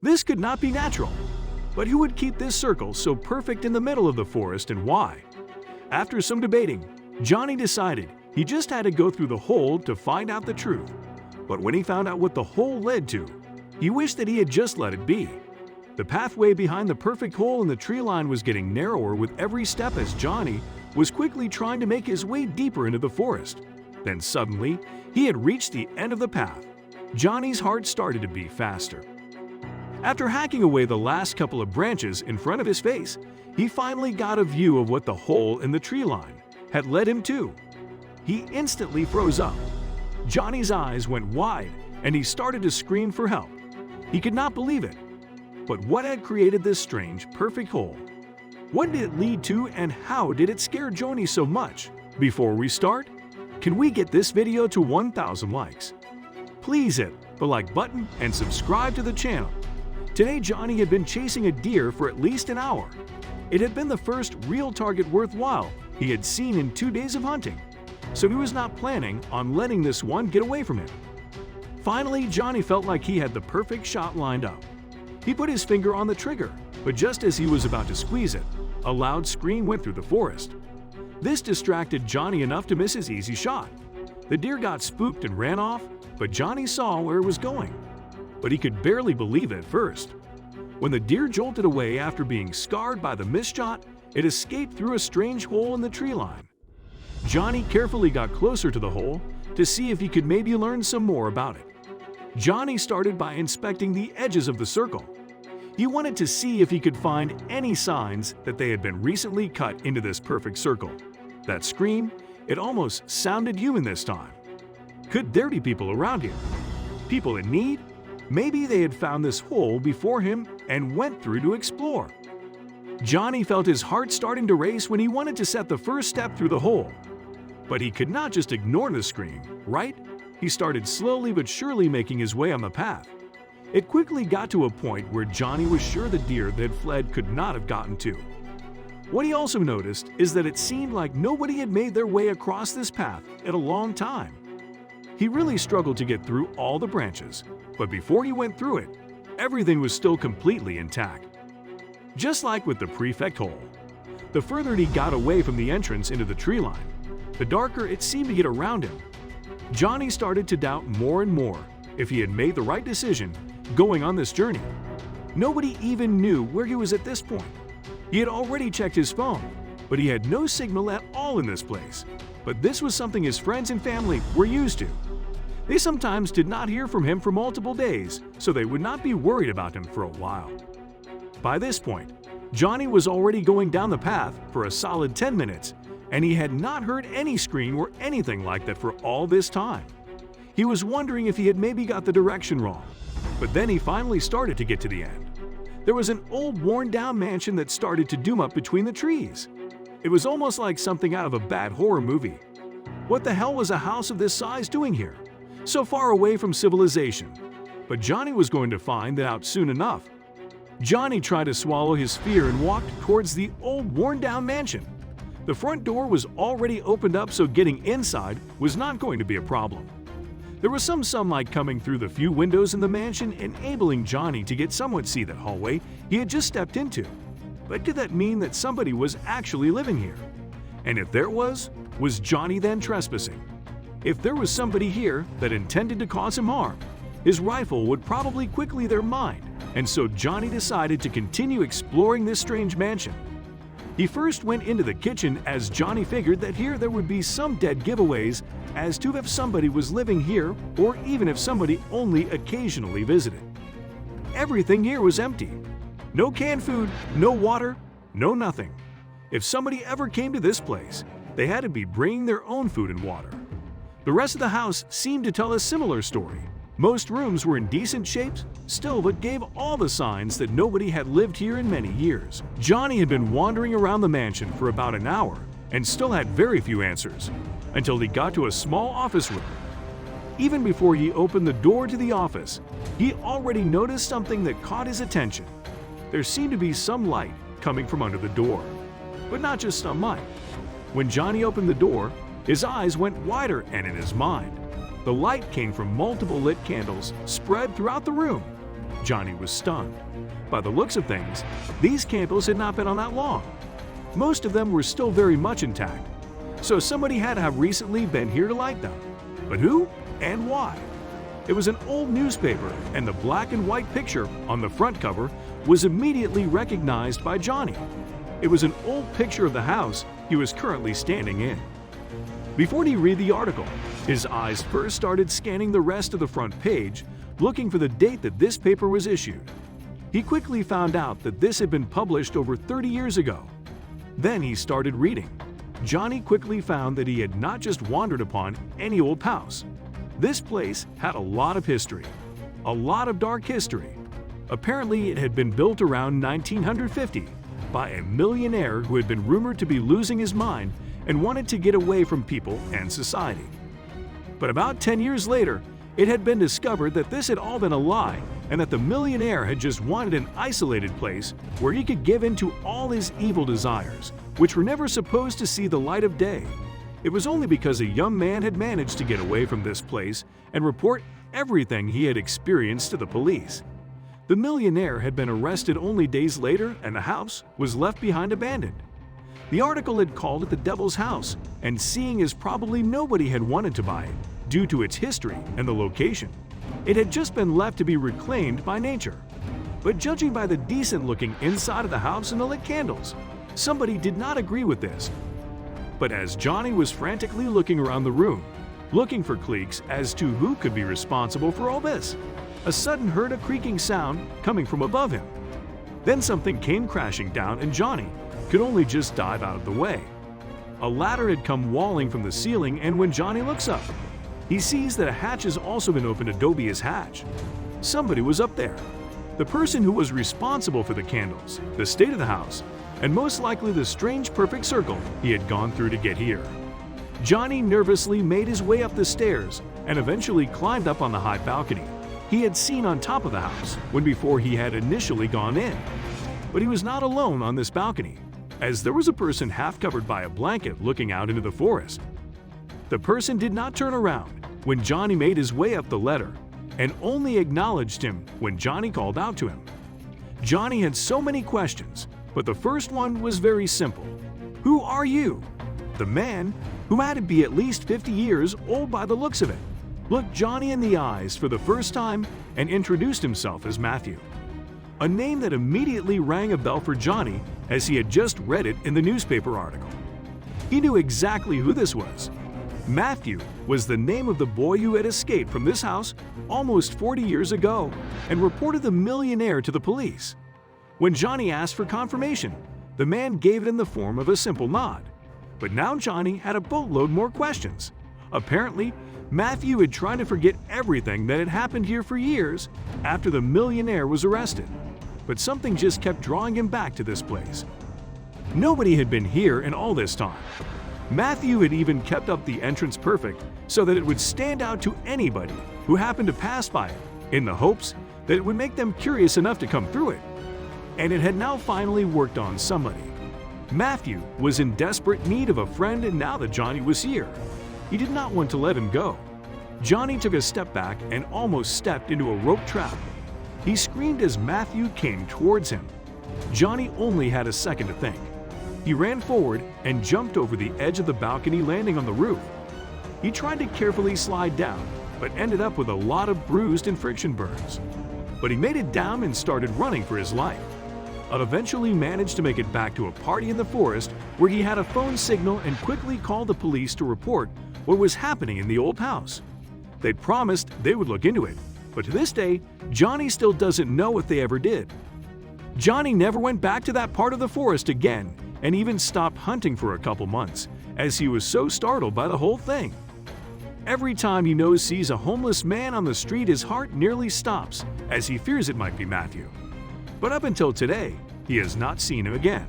This could not be natural. But who would keep this circle so perfect in the middle of the forest and why? After some debating, Johnny decided he just had to go through the hole to find out the truth. But when he found out what the hole led to, he wished that he had just let it be. The pathway behind the perfect hole in the tree line was getting narrower with every step as Johnny was quickly trying to make his way deeper into the forest. Then suddenly, he had reached the end of the path. Johnny's heart started to beat faster. After hacking away the last couple of branches in front of his face, he finally got a view of what the hole in the tree line had led him to. He instantly froze up. Johnny's eyes went wide and he started to scream for help. He could not believe it. But what had created this strange, perfect hole? What did it lead to and how did it scare Johnny so much? Before we start, can we get this video to 1,000 likes? Please hit the like button and subscribe to the channel. Today, Johnny had been chasing a deer for at least an hour. It had been the first real target worthwhile he had seen in 2 days of hunting, so he was not planning on letting this one get away from him. Finally, Johnny felt like he had the perfect shot lined up. He put his finger on the trigger, but just as he was about to squeeze it, a loud scream went through the forest. This distracted Johnny enough to miss his easy shot. The deer got spooked and ran off, but Johnny saw where it was going. But he could barely believe it at first. When the deer jolted away after being scarred by the missed shot, it escaped through a strange hole in the tree line. Johnny carefully got closer to the hole to see if he could maybe learn some more about it. Johnny started by inspecting the edges of the circle. He wanted to see if he could find any signs that they had been recently cut into this perfect circle. That scream, it almost sounded human this time. Could there be people around here? People in need? Maybe they had found this hole before him and went through to explore. Johnny felt his heart starting to race when he wanted to set the first step through the hole. But he could not just ignore the scream, right? He started slowly but surely making his way on the path. It quickly got to a point where Johnny was sure the deer that had fled could not have gotten to. What he also noticed is that it seemed like nobody had made their way across this path in a long time. He really struggled to get through all the branches, but before he went through it, everything was still completely intact. Just like with the prefect hole. The further he got away from the entrance into the tree line, the darker it seemed to get around him. Johnny started to doubt more and more if he had made the right decision going on this journey. Nobody even knew where he was at this point. He had already checked his phone, but he had no signal at all in this place. But this was something his friends and family were used to. They sometimes did not hear from him for multiple days, so they would not be worried about him for a while. By this point, Johnny was already going down the path for a solid 10 minutes, and he had not heard any scream or anything like that for all this time. He was wondering if he had maybe got the direction wrong, but then he finally started to get to the end. There was an old worn-down mansion that started to doom up between the trees. It was almost like something out of a bad horror movie. What the hell was a house of this size doing here, so far away from civilization? But Johnny was going to find that out soon enough. Johnny tried to swallow his fear and walked towards the old worn-down mansion. The front door was already opened up, so getting inside was not going to be a problem. There was some sunlight coming through the few windows in the mansion, enabling Johnny to get somewhat see that hallway he had just stepped into. But did that mean that somebody was actually living here? And if there was Johnny then trespassing? If there was somebody here that intended to cause him harm, his rifle would probably quickly their mind, and so Johnny decided to continue exploring this strange mansion. He first went into the kitchen as Johnny figured that here there would be some dead giveaways as to if somebody was living here or even if somebody only occasionally visited. Everything here was empty. No canned food, no water, no nothing. If somebody ever came to this place, they had to be bringing their own food and water. The rest of the house seemed to tell a similar story. Most rooms were in decent shapes, still but gave all the signs that nobody had lived here in many years. Johnny had been wandering around the mansion for about an hour and still had very few answers, until he got to a small office room. Even before he opened the door to the office, he already noticed something that caught his attention. There seemed to be some light coming from under the door, but not just some light. When Johnny opened the door, his eyes went wider, and in his mind, the light came from multiple lit candles spread throughout the room. Johnny was stunned. By the looks of things, these candles had not been on that long. Most of them were still very much intact, so somebody had to have recently been here to light them. But who and why? It was an old newspaper, and the black and white picture on the front cover was immediately recognized by Johnny. It was an old picture of the house he was currently standing in. Before he read the article, his eyes first started scanning the rest of the front page, looking for the date that this paper was issued. He quickly found out that this had been published over 30 years ago. Then he started reading. Johnny quickly found that he had not just wandered upon any old house. This place had a lot of history, a lot of dark history. Apparently, it had been built around 1950 by a millionaire who had been rumored to be losing his mind and wanted to get away from people and society. But about 10 years later, it had been discovered that this had all been a lie and that the millionaire had just wanted an isolated place where he could give in to all his evil desires, which were never supposed to see the light of day. It was only because a young man had managed to get away from this place and report everything he had experienced to the police. The millionaire had been arrested only days later, and the house was left behind abandoned. The article had called it the Devil's House, and seeing as probably nobody had wanted to buy it due to its history and the location, it had just been left to be reclaimed by nature. But judging by the decent-looking inside of the house and the lit candles, somebody did not agree with this. But as Johnny was frantically looking around the room, looking for cliques as to who could be responsible for all this, a sudden heard a creaking sound coming from above him. Then something came crashing down and Johnny could only just dive out of the way. A ladder had come walling from the ceiling, and when Johnny looks up, he sees that a hatch has also been opened adobe his hatch. Somebody was up there. The person who was responsible for the candles, the state of the house, and most likely the strange perfect circle he had gone through to get here. Johnny nervously made his way up the stairs and eventually climbed up on the high balcony he had seen on top of the house when before he had initially gone in. But he was not alone on this balcony, as there was a person half covered by a blanket looking out into the forest. The person did not turn around when Johnny made his way up the ladder and only acknowledged him when Johnny called out to him. Johnny had so many questions, but the first one was very simple. Who are you? The man, who had to be at least 50 years old by the looks of it, looked Johnny in the eyes for the first time and introduced himself as Matthew, a name that immediately rang a bell for Johnny as he had just read it in the newspaper article. He knew exactly who this was. Matthew was the name of the boy who had escaped from this house almost 40 years ago and reported the millionaire to the police. When Johnny asked for confirmation, the man gave it in the form of a simple nod. But now Johnny had a boatload more questions. Apparently, Matthew had tried to forget everything that had happened here for years after the millionaire was arrested. But something just kept drawing him back to this place. Nobody had been here in all this time. Matthew had even kept up the entrance perfect so that it would stand out to anybody who happened to pass by it, in the hopes that it would make them curious enough to come through it. And it had now finally worked on somebody. Matthew was in desperate need of a friend, and now that Johnny was here, he did not want to let him go. Johnny took a step back and almost stepped into a rope trap. He screamed as Matthew came towards him. Johnny only had a second to think. He ran forward and jumped over the edge of the balcony, landing on the roof. He tried to carefully slide down, but ended up with a lot of bruised and friction burns. But he made it down and started running for his life. Eventually managed to make it back to a party in the forest where he had a phone signal and quickly called the police to report what was happening in the old house. They'd promised they would look into it, but to this day, Johnny still doesn't know if they ever did. Johnny never went back to that part of the forest again and even stopped hunting for a couple months as he was so startled by the whole thing. Every time he sees a homeless man on the street, his heart nearly stops as he fears it might be Matthew. But up until today, he has not seen him again.